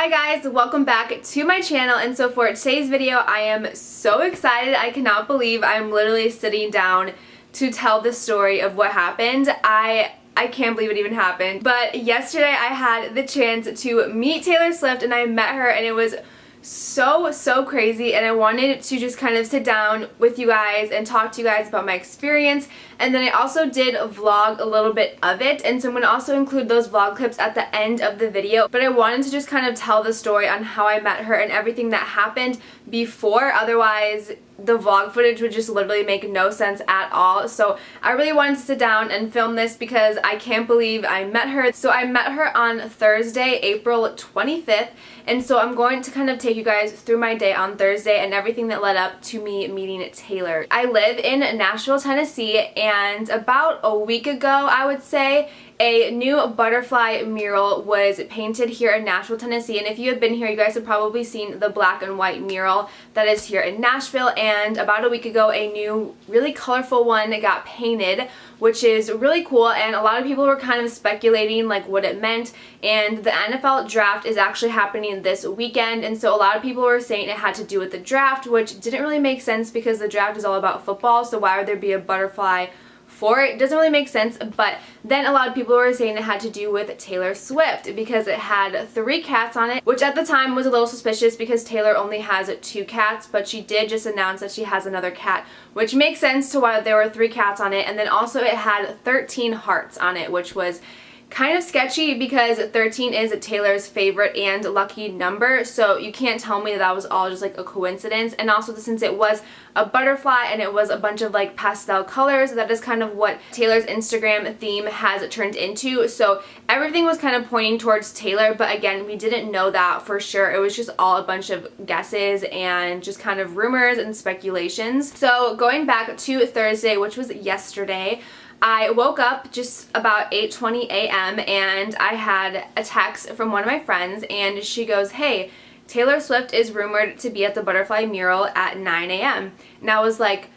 Hi guys, welcome back to my channel. And so for today's video, I am so excited. I cannot believe I'm literally sitting down to tell the story of what happened. I can't believe it even happened. But yesterday I had the chance to meet Taylor Swift and I met her and it was so crazy, and I wanted to just kind of sit down with you guys and talk to you guys about my experience. And then I also did vlog a little bit of it, and so I'm going to also include those vlog clips at the end of the video. But I wanted to just kind of tell the story on how I met her and everything that happened before, otherwise the vlog footage would just literally make no sense at all. So I really wanted to sit down and film this because I can't believe I met her. So I met her on Thursday, April 25th, and so I'm going to kind of take you guys through my day on Thursday and everything that led up to me meeting Taylor. I live in Nashville, Tennessee, and about a week ago, I would say, a new butterfly mural was painted here in Nashville, Tennessee. And if you have been here, you guys have probably seen the black and white mural that is here in Nashville. And about a week ago, a new really colorful one got painted, which is really cool. And a lot of people were kind of speculating like what it meant. And the NFL draft is actually happening this weekend, and so a lot of people were saying it had to do with the draft, which didn't really make sense because the draft is all about football, so why would there be a butterfly for it? It doesn't really make sense. But then a lot of people were saying it had to do with Taylor Swift because it had 3 cats on it, which at the time was a little suspicious because Taylor only has 2 cats, but she did just announce that she has another cat, which makes sense to why there were 3 cats on it. And then also it had 13 hearts on it, which was kind of sketchy because 13 is Taylor's favorite and lucky number, so you can't tell me that was all just like a coincidence. And also since it was a butterfly and it was a bunch of like pastel colors, that is kind of what Taylor's Instagram theme has turned into, so everything was kind of pointing towards Taylor. But again, we didn't know that for sure. It was just all a bunch of guesses and just kind of rumors and speculations. So going back to Thursday, which was yesterday, I woke up just about 8:20 a.m. and I had a text from one of my friends, and she goes, "Hey, Taylor Swift is rumored to be at the butterfly mural at 9 a.m. And I was like,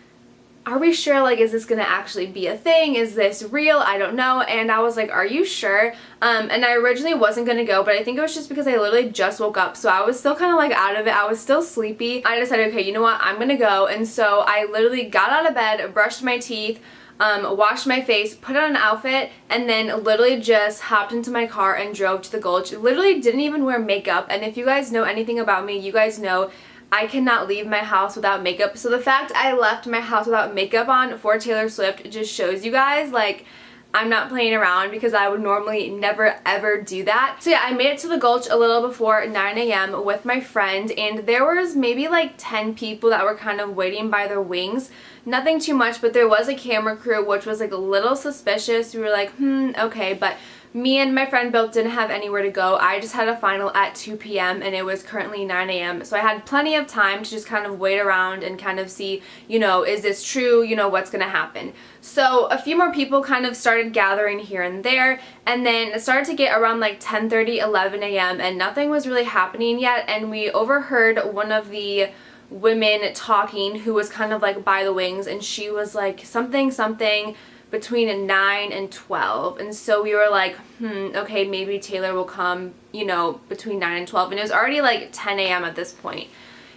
are we sure? Like, is this gonna actually be a thing? Is this real? I don't know. And I was like, are you sure? And I originally wasn't gonna go, but I think it was just because I literally just woke up, so I was still kind of like out of it. I was still sleepy. I decided, okay, you know what? I'm gonna go. And so I literally got out of bed, brushed my teeth, washed my face, put on an outfit, and then literally just hopped into my car and drove to the Gulch. Literally didn't even wear makeup, and if you guys know anything about me, you guys know I cannot leave my house without makeup. So the fact I left my house without makeup on for Taylor Swift just shows you guys, like, I'm not playing around, because I would normally never ever do that. So yeah, I made it to the Gulch a little before 9 a.m. with my friend, and there was maybe like 10 people that were kind of waiting by their wings. Nothing too much, but there was a camera crew, which was like a little suspicious. We were like, okay, but me and my friend both didn't have anywhere to go. I just had a final at 2 p.m. and it was currently 9 a.m. So I had plenty of time to just kind of wait around and kind of see, you know, is this true? You know, what's gonna happen? So a few more people kind of started gathering here and there, and then it started to get around like 10:30, 11 a.m. and nothing was really happening yet. And we overheard one of the women talking who was kind of like by the wings, and she was like something between 9 and 12. And so we were like, okay, maybe Taylor will come, you know, between 9 and 12. And it was already like 10 a.m. at this point.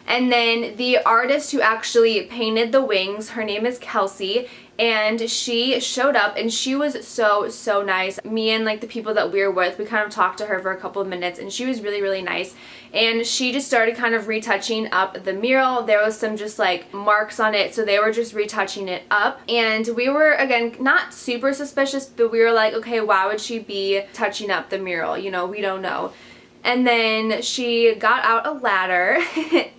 And then the artist who actually painted the wings, her name is Kelsey, and she showed up and she was so nice. Me and like the people that we were with, we kind of talked to her for a couple of minutes, and she was really nice. And she just started kind of retouching up the mural. There was some just like marks on it, so they were just retouching it up. And we were, again, not super suspicious, but we were like, okay, why would she be touching up the mural? You know, we don't know. And then she got out a ladder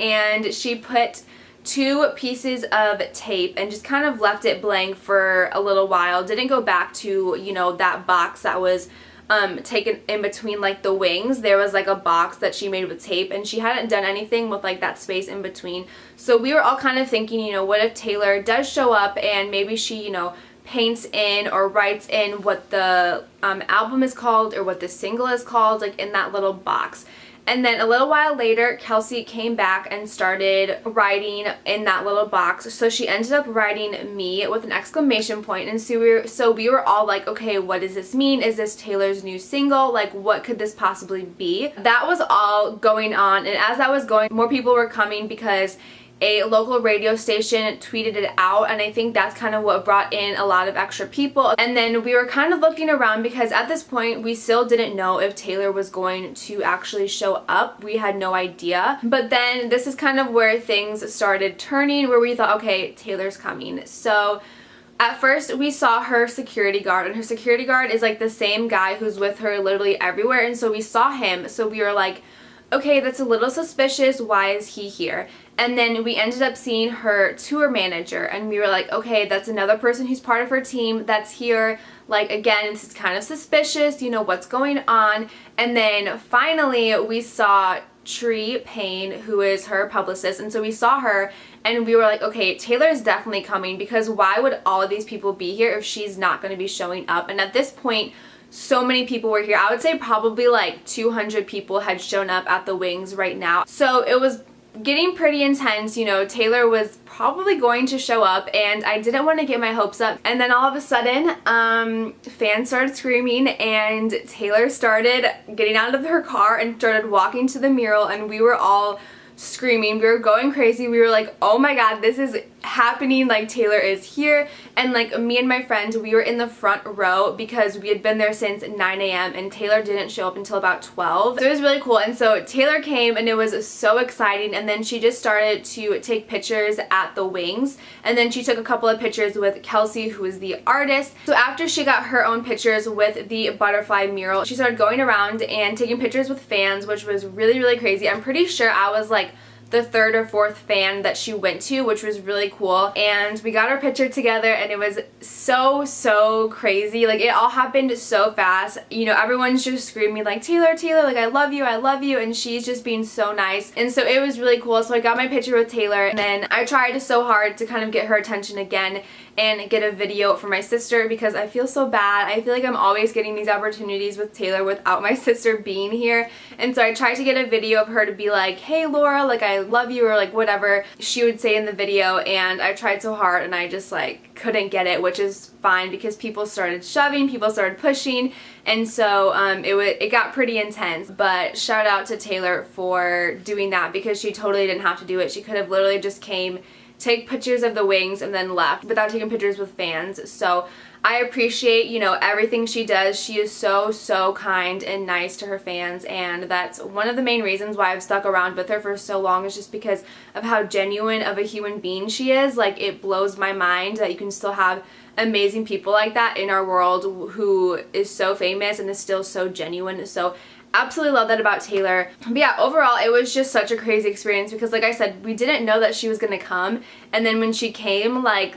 and she put 2 pieces of tape and just kind of left it blank for a little while. Didn't go back to, you know, that box that was taken in between like the wings. There was like a box that she made with tape, and she hadn't done anything with like that space in between. So we were all kind of thinking, you know, what if Taylor does show up and maybe she, you know, paints in or writes in what the album is called or what the single is called, like in that little box. And then a little while later, Kelsey came back and started writing in that little box. So she ended up writing me with an exclamation point. And so we were all like, okay, what does this mean? Is this Taylor's new single? Like, what could this possibly be? That was all going on. And as that was going, more people were coming because a local radio station tweeted it out, and I think that's kind of what brought in a lot of extra people. And then we were kind of looking around because at this point we still didn't know if Taylor was going to actually show up. We had no idea. But then this is kind of where things started turning, where we thought, okay, Taylor's coming. So at first we saw her security guard, and her security guard is like the same guy who's with her literally everywhere, and so we saw him. So we were like, okay, that's a little suspicious. Why is he here? And then we ended up seeing her tour manager, and we were like, okay, that's another person who's part of her team that's here. Like, again, this is kind of suspicious, you know, what's going on? And then finally we saw Tree Payne, who is her publicist, and so we saw her and we were like, okay, Taylor's definitely coming, because why would all of these people be here if she's not going to be showing up? And at this point, so many people were here. I would say probably like 200 people had shown up at the Wings right now. So it was getting pretty intense. You know, Taylor was probably going to show up, and I didn't want to get my hopes up. And then all of a sudden, fans started screaming, and Taylor started getting out of her car and started walking to the mural, and we were all screaming. We were going crazy. We were like, oh my god, this is happening, like Taylor is here. And like me and my friend, we were in the front row because we had been there since 9 a.m. and Taylor didn't show up until about 12. So it was really cool. And so Taylor came, and it was so exciting, and then she just started to take pictures at the Wings, and then she took a couple of pictures with Kelsey, who is the artist. So after she got her own pictures with the butterfly mural, she started going around and taking pictures with fans, which was really, really crazy. I'm pretty sure I was like the third or fourth fan that she went to, which was really cool. And we got our picture together, and it was so crazy. Like, it all happened so fast. You know, everyone's just screaming like, Taylor, Taylor, like, I love you, and she's just being so nice. And so it was really cool. So I got my picture with Taylor, and then I tried so hard to kind of get her attention again and get a video for my sister, because I feel so bad. I feel like I'm always getting these opportunities with Taylor without my sister being here. And so I tried to get a video of her to be like, hey Laura, like, I love you, or like whatever she would say in the video. And I tried so hard, and I just like couldn't get it, which is fine because people started shoving, people started pushing, and so it got pretty intense. But shout out to Taylor for doing that, because she totally didn't have to do it. She could have literally just came, take pictures of the Wings, and then left without taking pictures with fans. So I appreciate, you know, everything she does. She is so kind and nice to her fans, and that's one of the main reasons why I've stuck around with her for so long, is just because of how genuine of a human being she is. Like, it blows my mind that you can still have amazing people like that in our world who is so famous and is still so genuine. So absolutely love that about Taylor. But yeah, overall it was just such a crazy experience, because like I said, we didn't know that she was gonna come, and then when she came, like,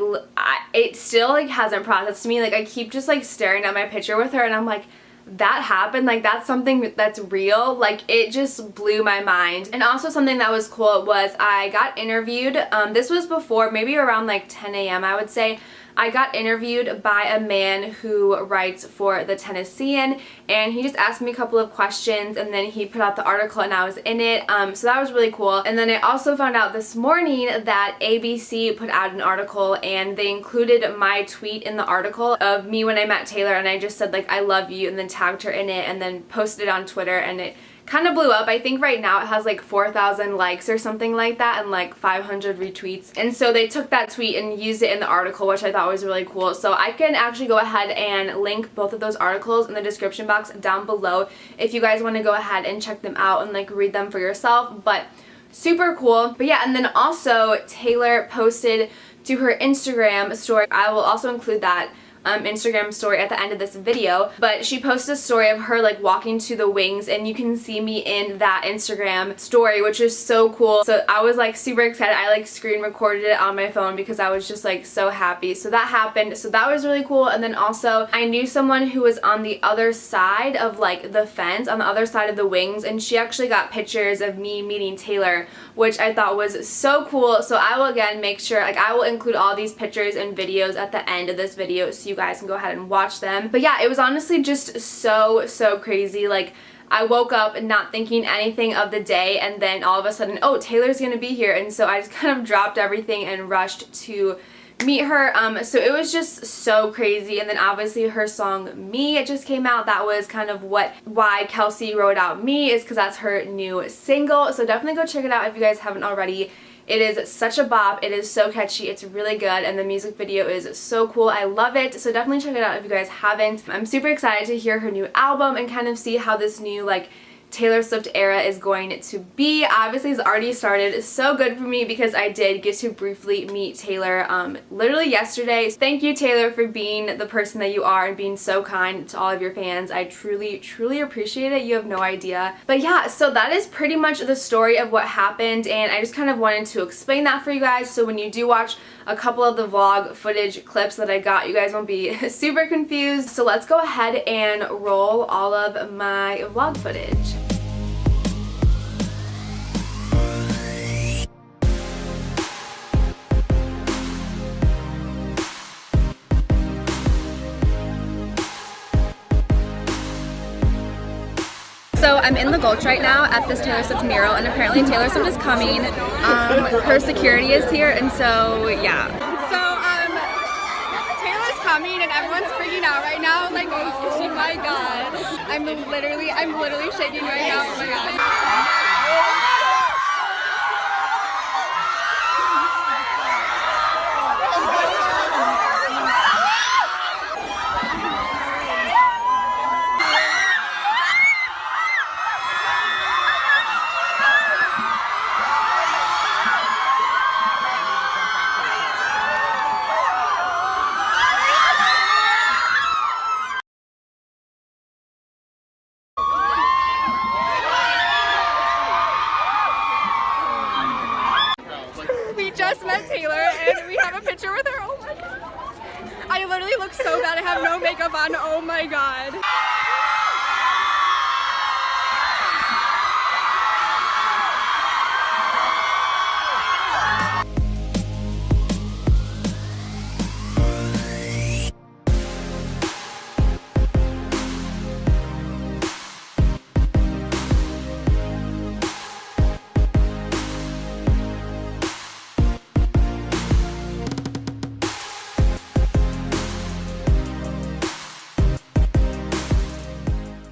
it still like hasn't processed to me. Like, I keep just like staring at my picture with her, and I'm like, that happened? Like, that's something that's real? Like, it just blew my mind. And also something that was cool was I got interviewed, this was before, maybe around like 10 a.m. I would say. I got interviewed by a man who writes for the Tennessean, and he just asked me a couple of questions, and then he put out the article, and I was in it. So that was really cool. And then I also found out this morning that ABC put out an article, and they included my tweet in the article of me when I met Taylor, and I just said like, I love you, and then tagged her in it, and then posted it on Twitter, and it kind of blew up. I think right now it has like 4,000 likes or something like that, and like 500 retweets. And so they took that tweet and used it in the article, which I thought was really cool. So I can actually go ahead and link both of those articles in the description box down below if you guys want to go ahead and check them out and like read them for yourself. But super cool. But yeah, and then also Taylor posted to her Instagram story. I will also include that Instagram story at the end of this video, but she posted a story of her like walking to the Wings, and you can see me in that Instagram story, which is so cool. So I was like super excited. I like screen recorded it on my phone because I was just like so happy. So that happened. So that was really cool. And then also I knew someone who was on the other side of like the fence, on the other side of the Wings, and she actually got pictures of me meeting Taylor, which I thought was so cool. So I will again make sure, like, I will include all these pictures and videos at the end of this video so you guys can go ahead and watch them. But yeah, it was honestly just so crazy. Like, I woke up not thinking anything of the day, and then all of a sudden, oh, Taylor's gonna be here, and so I just kind of dropped everything and rushed to meet her. So it was just so crazy. And then obviously her song Me, it just came out. That was kind of why Kelsey wrote out Me, is because that's her new single. So definitely go check it out if you guys haven't already. It is such a bop. It is so catchy. It's really good, and the music video is so cool. I love it. So definitely check it out if you guys haven't. I'm super excited to hear her new album and kind of see how this new like Taylor Swift era is going to be. Obviously it's already started. It's so good for me because I did get to briefly meet Taylor literally yesterday. Thank you, Taylor, for being the person that you are and being so kind to all of your fans. I truly appreciate it. You have no idea. But yeah, so that is pretty much the story of what happened, and I just kind of wanted to explain that for you guys, so when you do watch a couple of the vlog footage clips that I got, you guys won't be super confused. So let's go ahead and roll all of my vlog footage. So I'm in the Gulch right now at this Taylor Swift mural, and apparently Taylor Swift is coming. Her security is here, and so yeah. So Taylor's coming, and everyone's freaking out right now. Like, oh my god! I'm literally shaking right now. Oh my god. Just met Taylor and we have a picture with her. Oh my god. I literally look so bad. I have no makeup on. Oh my god.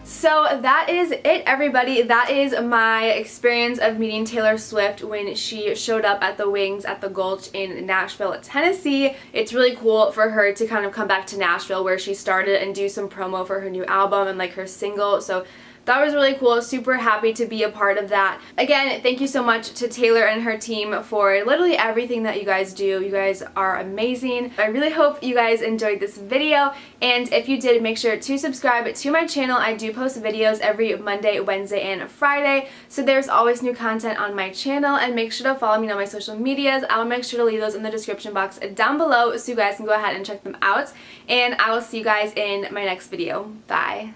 So that is it, everybody. That is my experience of meeting Taylor Swift when she showed up at the Wings at the Gulch in Nashville, Tennessee. It's really cool for her to kind of come back to Nashville where she started and do some promo for her new album and like her single. So that was really cool. Super happy to be a part of that. Again, thank you so much to Taylor and her team for literally everything that you guys do. You guys are amazing. I really hope you guys enjoyed this video, and if you did, make sure to subscribe to my channel. I do post videos every Monday, Wednesday, and Friday, so there's always new content on my channel, and make sure to follow me on my social medias. I'll make sure to leave those in the description box down below so you guys can go ahead and check them out, and I will see you guys in my next video. Bye.